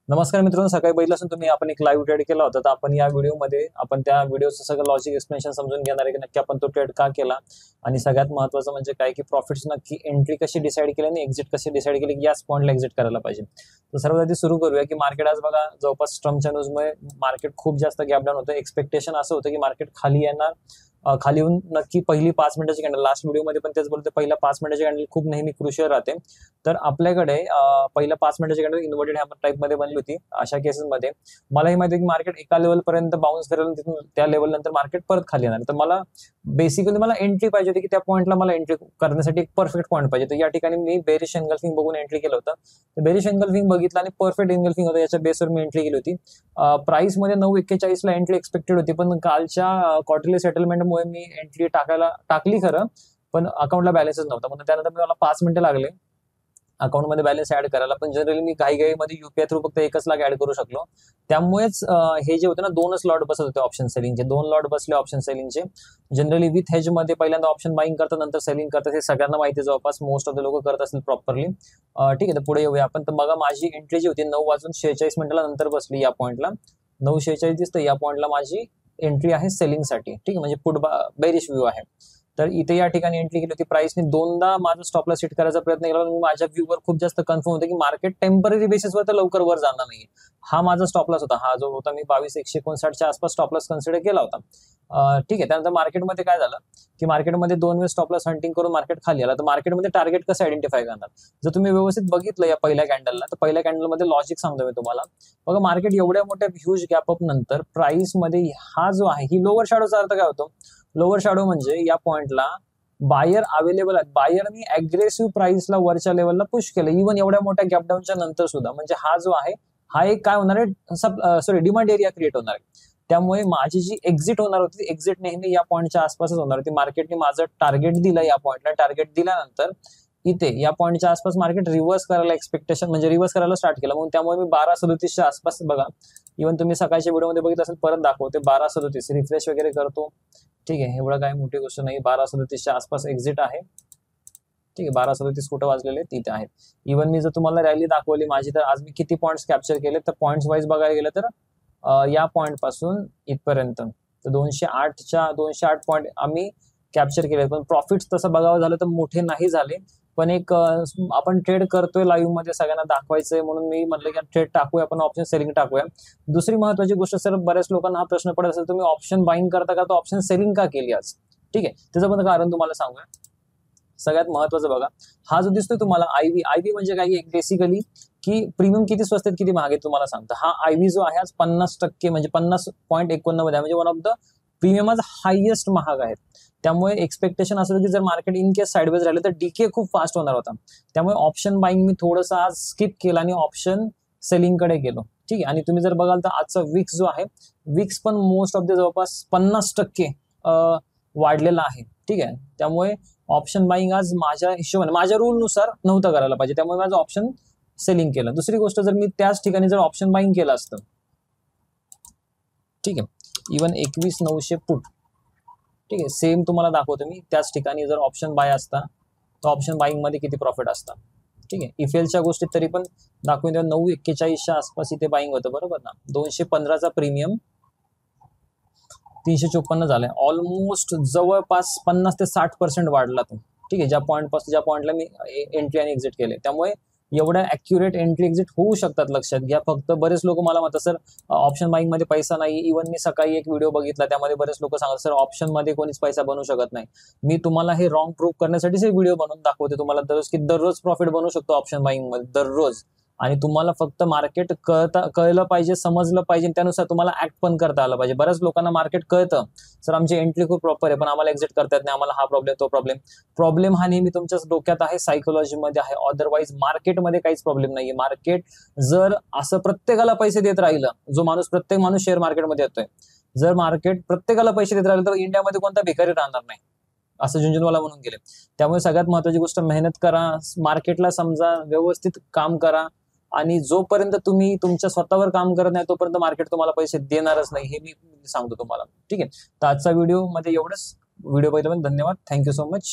नमस्कार मित्रांनो, सकाळी बघितलं तुम्ही आपण एक लाईव्ह ट्रेड केला होता. तर आपण या व्हिडिओमध्ये आपण त्या व्हिडिओचं सगळं लॉजिक एक्सप्लेनेशन समजून घेणार आहे की नक्की आपण तो ट्रेड का केला आणि सगळ्यात महत्त्वाचं म्हणजे काय की प्रॉफिट्स नक्की एंट्री कशी डिसाईड केली आणि एक्झिट कशी डिसाईड केली की याच पॉईंटला एक्झिट करायला पाहिजे. तर सर्वात आधी सुरू करूया की मार्केट आज बघा जवळपास ट्रम्पच्या न्यूजमुळे मार्केट खूप जास्त गॅप डाऊन होतं. एक्सपेक्टेशन असं होतं की मार्केट खाली येणार, खाली येऊन नक्की पहिली 5 मिनिटाची कॅन्डल, लास्ट व्हिडिओमध्ये पण तेच बोलते, पहिल्या 5 मिनिटाची कॅन्डल खूप नेहमी क्रुशियल राहते. तर आपल्याकडे पहिल्या 5 मिनिटाची कॅन्डल इन्व्हर्टेड हॅमर टाईपमध्ये बनली होती. अशा केसेसमध्ये मलाही माहिती आहे की मार्केट एका लेवलपर्यंत बाउन्स करेल, तिथून त्या लेवल नंतर मार्केट परत खाली येणार. तर मला बेसिकली एंट्री पाहिजे होती की त्या पॉईंटला मला एंट्री करण्यासाठी एक परफेक्ट पॉईंट पाहिजे. तर या ठिकाणी मी बेरिश एंगल्फिंग बघून एंट्री केलं होतं. तर बेरिश एंगल्फिंग बघितलं आणि परफेक्ट एंगल्फिंग होतं, याच्या बेसवर मी एंट्री केली होती. प्राइसमध्ये 9.41 ला एंट्री एक्सपेक्टेड होती, पण कालच्या क्वार्टरली सेटलमेंटमुळे मी एंट्री टाकली खरं, पण अकाउंटला बॅलन्सच नव्हता. म्हणून त्यानंतर मला 5 मिनिटं लागले अकाउंटमध्ये बॅलन्स ऍड करायला. पण जनरली मी घाईमध्ये युपीआय थ्रू फक्त एकच लाख ऍड करू शकलो. त्यामुळेच हे जे होते ना, 2च लॉट बसत होते ऑप्शन सेलिंगचे, 2 लॉट बसले ऑप्शन सेलिंगचे. जनरली विथ हेज मध्ये पहिल्यांदा ऑप्शन बाईंग करतात, नंतर सेलिंग करतात, हे सगळ्यांना माहिती, जवळपास मोस्ट ऑफ द लोक करत असतील प्रॉपरली. ठीक आहे, तर पुढे येऊया आपण. तर बघा माझी एंट्री जी होती 9:46 नंतर बसली या पॉईंटला. 9:46 दिसतं, या पॉईंटला माझी एंट्री आहे सेलिंगसाठी. ठीक आहे, म्हणजे पुट बेरिश व्ह्यू आहे. तर इथे या ठिकाणी एंट्री केली होती. प्राइसने दोनदा माझा स्टॉपला सेट करायचा प्रयत्न केला, पण माझ्या व्ह्यूवर खूप जास्त कन्फर्म होतं की मार्केट टेम्पररी बेसिसवर तर लवकर वर जाणार नाही. हा माझा स्टॉपलॉस होता, हा जो होता मी 22,159च्या आसपास स्टॉपलॉस कन्सिडर केला होता. ठीक आहे, त्यानंतर मार्केटमध्ये काय झालं की मार्केटमध्ये 2 वेळेस स्टॉपलॉस हंटिंग करून मार्केट खाली आला. तर मार्केटमध्ये टार्गेट कसं आयडेंटिफाय करणार, जर तुम्ही व्यवस्थित बघितलं या पहिल्या कॅन्डलला, तर पहिल्या कॅन्डलमध्ये लॉजिक सांगतो मी तुम्हाला. बघा मार्केट एवढ्या मोठ्या ह्यूज गॅप अप नंतर प्राइसमध्ये हा जो आहे, ही लोअर शॅडोचा अर्थ काय होतो? लोअर शॅडो म्हणजे या पॉइंटला बायर अवेलेबल आहेत, बायरनी अग्रेसिव्ह प्राइसला वरच्या लेवलला पुश केलं, इव्हन एवढ्या मोठ्या गॅपडाऊनच्या नंतर सुद्धा. म्हणजे हा जो आहे, हा एक काय होणार आहे, डिमांड एरिया क्रिएट होणार आहे. त्यामुळे माझी जी एक्झिट होणार होती, एक्झिट नेहमी या पॉईंटच्या आसपासच होणार होती. मार्केटने माझं टार्गेट दिलं या पॉईंटला, टार्गेट दिल्यानंतर इथे या पॉईंटच्या आसपास मार्केट रिव्हर्स करायला एक्सपेक्टेशन, म्हणजे रिव्हर्स करायला स्टार्ट केलं. म्हणून त्यामुळे मी 12:37च्या आसपास, बघा इव्हन तुम्ही सकाळच्या व्हिडिओमध्ये बघितलं असेल, परत दाखवते 12:37, रिफ्रेश वगैरे करतो. ठीक आहे, एवढं काय मोठी गोष्ट नाही. 12:37च्या आसपास एक्झिट आहे. ठीक आहे, 12:37 कुठं वाजलेले तिथे आहेत. इव्हन मी जर तुम्हाला रॅली दाखवली माझी, तर आज मी किती पॉईंट्स कॅप्चर केले, तर पॉईंट्स वाईज बघायला गेलं तर या पॉईंट पासून इथपर्यंत तर 208 पॉईंट आम्ही कॅप्चर केले. पण प्रॉफिट्स तसं बघावं झालं तर मोठे नाही झाले. पण एक आपण ट्रेड करतोय लाईव्ह मध्ये, सगळ्यांना दाखवायचंय म्हणून मी म्हटलं की ट्रेड टाकूया, आपण ऑप्शन सेलिंग टाकूया. दुसरी महत्वाची गोष्ट, सर बऱ्याच लोकांना हा प्रश्न पडत असेल, तुम्ही ऑप्शन बाईंग करता का, तो ऑप्शन सेलिंग का केली आज? ठीक आहे, त्याचं पण कारण तुम्हाला सांगूया. सगळ्यात महत्वाचं बघा, हा जो दिसतोय तुम्हाला आयव्ही म्हणजे काय, बेसिकली की प्रीमियम किती स्वस्त आहेत किती महाग आहेत तुम्हाला सांगतं. हा आयव्ही जो आहे आज 50% म्हणजे 50.51 मध्ये, म्हणजे वन ऑफ द प्रीमियम आज हायएस्ट महाग आहेत. त्यामुळे एक्सपेक्टेशन असं की जर मार्केट इन केस साइडवेज राहिले तर डीके खूप फास्ट होणार होता. त्यामुळे ऑप्शन बाईंग मी थोडंसं आज स्किप केलं आणि ऑप्शन सेलिंगकडे गेलो. ठीक आहे, आणि तुम्ही जर बघाल तर आजचा विक्स जो आहे, विक्स पण मोस्ट ऑफ द जवळपास 50% वाढलेला आहे. ठीक आहे, त्यामुळे ऑप्शन बाईंग आज माझ्या हिशोबाने, माझ्या रूलनुसार नव्हतं करायला पाहिजे, त्यामुळे माझं ऑप्शन सेलिंग केलं. दुसरी गोष्ट, जर मी त्याच ठिकाणी जर ऑप्शन बाईंग केलं असतं, ठीक आहे, इव्हन 21,900 पुट, ठीक आहे, सेम तुम्हाला दाखवतो मी, त्याच ठिकाणी जर ऑप्शन बाय असता तर ऑप्शन बाईंग मध्ये किती प्रॉफिट असता. ठीक आहे, इफेलच्या गोष्टीत तरी पण दाखवून द्या, 9.41च्या आसपास इथे बाईंग होतं, बरोबर ना. 215चा प्रीमियम 354 झालाय, ऑलमोस्ट जवळपास 50 ते 60% वाढला तो. ठीक आहे, ज्या पॉईंटला मी एंट्री आणि एक्झिट केले, त्यामुळे एवढ्या ॲक्युरेट एंट्री एक्झिट होऊ शकतात, लक्षात घ्या. फक्त बरेच लोक मला म्हणतात, सर ऑप्शन बाईंग मध्ये पैसा नाही. इव्हन मी सकाळी एक व्हिडिओ बघितला, त्यामध्ये बरेच लोक सांगतात, सर ऑप्शन मध्ये कोणीच पैसा बनवू शकत नाही. मी तुम्हाला हे रॉंग प्रूव्ह करण्यासाठीच हे व्हिडिओ बनवून दाखवते तुम्हाला दररोज, की दररोज प्रॉफिट बनवू शकतो ऑप्शन बाईंग मध्ये, दररोज. आणि तुम्हाला फक्त मार्केट कळलं पाहिजे, समजलं पाहिजे, त्यानुसार तुम्हाला ऍक्ट पण करता आलं पाहिजे. बऱ्याच लोकांना मार्केट कळतं, सर आमची एंट्री खूप प्रॉपर आहे पण आम्हाला एक्झिट करता येत नाही, आम्हाला हा प्रॉब्लेम तो प्रॉब्लेम हा नेहमी तुमच्याच डोक्यात आहे, सायकोलॉजीमध्ये आहे. अदरवाईज मार्केटमध्ये काहीच प्रॉब्लेम नाहीये. मार्केट जर असं प्रत्येकाला पैसे देत राहिलं, प्रत्येक माणूस शेअर मार्केटमध्ये येतोय, जर मार्केट प्रत्येकाला पैसे देत राहिलं तर इंडियामध्ये कोणता भिकारी राहणार नाही, असं झुंझुनवाला म्हणून गेले. त्यामुळे सगळ्यात महत्वाची गोष्ट, मेहनत करा, मार्केटला समजा, व्यवस्थित काम करा. आणि जोपर्यंत तुम्ही तुमच्या स्वतःवर काम करत नाही तोपर्यंत मार्केट तुम्हाला पैसे देणारच नाही, हे मी सांगतो तुम्हाला. ठीक आहे, तर आजचा व्हिडिओ मध्ये एवढंच. व्हिडिओ बघितल्याबद्दल धन्यवाद. Thank you so much.